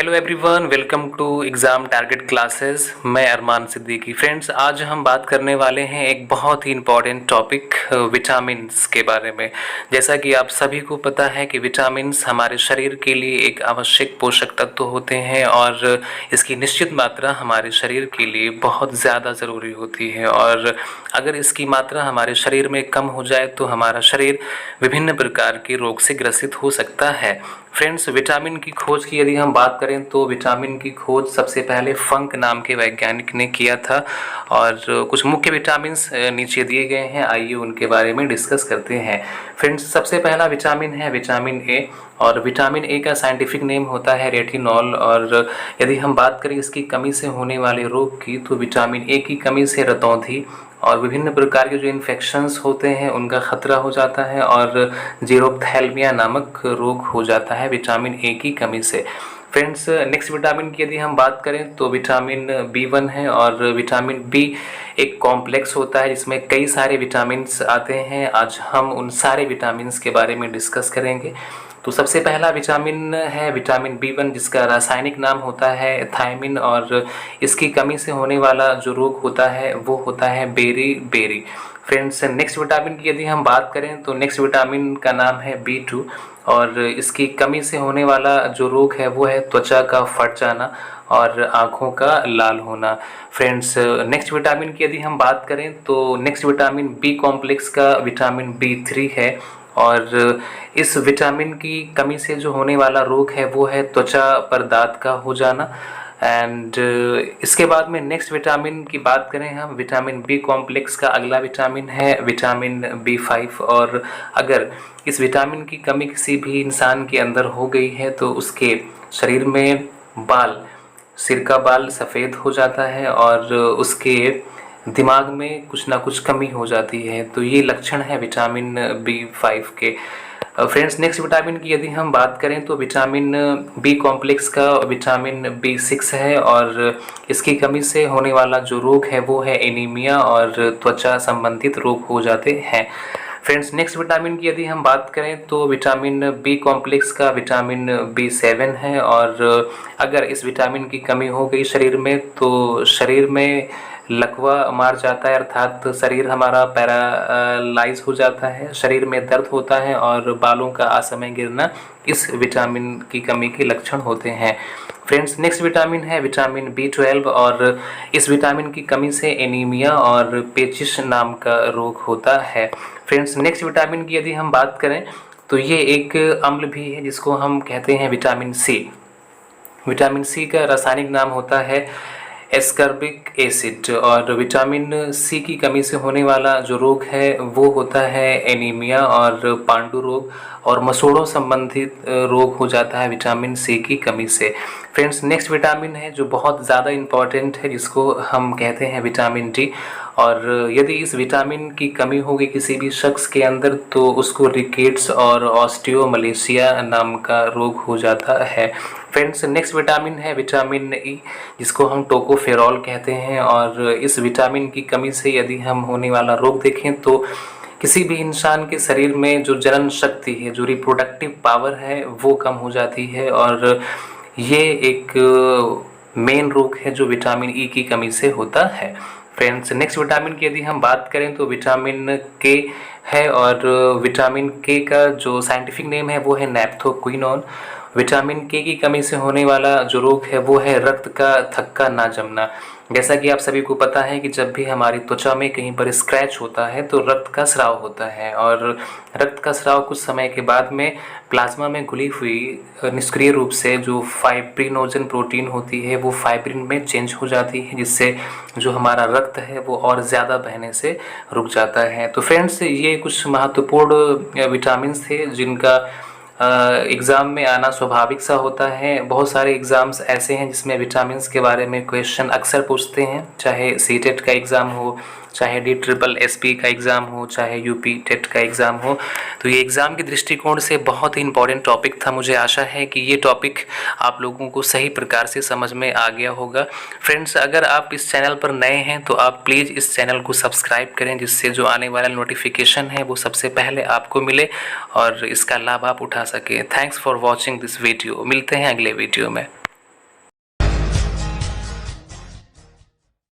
Hello everyone, welcome to exam target classes. मैं Arman Siddiqui. Friends, आज हम बात करने वाले हैं एक बहुत ही इम्पॉर्टेंट टॉपिक विटामिन्स के बारे में। जैसा कि आप सभी को पता है कि विटामिन्स हमारे शरीर के लिए एक आवश्यक पोषक तत्व होते हैं और इसकी निश्चित मात्रा हमारे शरीर के लिए बहुत ज़्यादा ज़रूरी होती है। और अगर इसकी मात्रा हमारे शरीर में कम हो जाए तो हमारा शरीर विभिन्न प्रकार के रोग से ग्रसित हो सकता है। फ्रेंड्स, विटामिन की खोज की यदि हम बात करें तो विटामिन की खोज सबसे पहले फंक नाम के वैज्ञानिक ने किया था और कुछ मुख्य विटामिन्स नीचे दिए गए हैं, आइए उनके बारे में डिस्कस करते हैं। फ्रेंड्स, सबसे पहला विटामिन है विटामिन ए और विटामिन ए का साइंटिफिक नेम होता है रेटिनॉल। और यदि हम बात करें इसकी कमी से होने वाले रोग की तो विटामिन ए की कमी से रतौंधी और विभिन्न प्रकार के जो इन्फेक्शंस होते हैं उनका खतरा हो जाता है और जीरोप्थैल्मिया नामक रोग हो जाता है विटामिन ए की कमी से। फ्रेंड्स, नेक्स्ट विटामिन की यदि हम बात करें तो विटामिन बी1 है और विटामिन बी एक कॉम्प्लेक्स होता है जिसमें कई सारे विटामिन्स आते हैं। आज हम उन सारे विटामिन्स के बारे में डिस्कस करेंगे। तो सबसे पहला विटामिन है विटामिन बी1 जिसका रासायनिक नाम होता है थायमिन और इसकी कमी से होने वाला जो रोग होता है वो होता है बेरी। फ्रेंड्स, नेक्स्ट विटामिन की यदि हम बात करें तो नेक्स्ट विटामिन का नाम है बी2 और इसकी कमी से होने वाला जो रोग है वो है त्वचा का फट जाना और आँखों का लाल होना। फ्रेंड्स, नेक्स्ट विटामिन की यदि हम बात करें तो नेक्स्ट विटामिन बी कॉम्प्लेक्स का विटामिन बी3 है और इस विटामिन की कमी से जो होने वाला रोग है वो है त्वचा पर दाग का हो जाना। एंड इसके बाद में नेक्स्ट विटामिन की बात करें हम, विटामिन बी कॉम्प्लेक्स का अगला विटामिन है विटामिन बी5 और अगर इस विटामिन की कमी किसी भी इंसान के अंदर हो गई है तो उसके शरीर में सिर का बाल सफ़ेद हो जाता है और उसके दिमाग में कुछ ना कुछ कमी हो जाती है। तो ये लक्षण है विटामिन बी5 के। फ्रेंड्स, नेक्स्ट विटामिन की यदि हम बात करें तो विटामिन बी कॉम्प्लेक्स का विटामिन बी6 है और इसकी कमी से होने वाला जो रोग है वो है एनीमिया और त्वचा संबंधित रोग हो जाते हैं। फ्रेंड्स, नेक्स्ट विटामिन की यदि हम बात करें तो विटामिन बी कॉम्प्लेक्स का विटामिन बी7 है और अगर इस विटामिन की कमी हो गई शरीर में तो शरीर में लकवा मार जाता है, अर्थात शरीर हमारा पैरालाइज हो जाता है, शरीर में दर्द होता है और बालों का असमय गिरना इस विटामिन की कमी के लक्षण होते हैं। फ्रेंड्स, नेक्स्ट विटामिन है विटामिन बी12 और इस विटामिन की कमी से एनीमिया और पेचिश नाम का रोग होता है। फ्रेंड्स, नेक्स्ट विटामिन की यदि हम बात करें तो ये एक अम्ल भी है जिसको हम कहते हैं विटामिन सी। विटामिन सी का रासायनिक नाम होता है एस्कर्बिक एसिड और विटामिन सी की कमी से होने वाला जो रोग है वो होता है एनीमिया और पांडु रोग और मसूड़ों संबंधित रोग हो जाता है विटामिन सी की कमी से। फ्रेंड्स, नेक्स्ट विटामिन है जो बहुत ज़्यादा इम्पॉर्टेंट है जिसको हम कहते हैं विटामिन डी और यदि इस विटामिन की कमी होगी किसी भी शख्स के अंदर तो उसको रिकेट्स और ऑस्टियोमलेशिया नाम का रोग हो जाता है। फ्रेंड्स, नेक्स्ट विटामिन है विटामिन ई जिसको हम टोकोफेरॉल कहते हैं और इस विटामिन की कमी से यदि हम होने वाला रोग देखें तो किसी भी इंसान के शरीर में जो जनन शक्ति है, जो रिप्रोडक्टिव पावर है वो कम हो जाती है और ये एक मेन रोग है जो विटामिन ई की कमी से होता है। फ्रेंड्स, नेक्स्ट विटामिन की यदि हम बात करें तो विटामिन के है और विटामिन के का जो साइंटिफिक नेम है वो है नैप्थोक्विनोन। विटामिन के की कमी से होने वाला जो रोग है वो है रक्त का थक्का ना जमना। जैसा कि आप सभी को पता है कि जब भी हमारी त्वचा में कहीं पर स्क्रैच होता है तो रक्त का स्राव होता है और रक्त का स्राव कुछ समय के बाद में प्लाज्मा में घुली हुई निष्क्रिय रूप से जो फाइब्रिनोजन प्रोटीन होती है वो फाइब्रिन में चेंज हो जाती है जिससे जो हमारा रक्त है वो और ज़्यादा बहने से रुक जाता है। तो फ्रेंड्स, ये कुछ महत्वपूर्ण विटामिन्स थे जिनका एग्ज़ाम में आना स्वाभाविक सा होता है। बहुत सारे एग्ज़ाम्स ऐसे हैं जिसमें विटामिन्स के बारे में क्वेश्चन अक्सर पूछते हैं, चाहे सीटेट का एग्ज़ाम हो, चाहे DSSP का एग्ज़ाम हो, चाहे यूपी टेट का एग्ज़ाम हो। तो ये एग्ज़ाम के दृष्टिकोण से बहुत ही इम्पॉर्टेंट टॉपिक था। मुझे आशा है कि ये टॉपिक आप लोगों को सही प्रकार से समझ में आ गया होगा। फ्रेंड्स, अगर आप इस चैनल पर नए हैं तो आप प्लीज़ इस चैनल को सब्सक्राइब करें जिससे जो आने वाला नोटिफिकेशन है वो सबसे पहले आपको मिले और इसका लाभ आप उठा सकें। Thanks for watching this video. मिलते हैं अगले वीडियो में।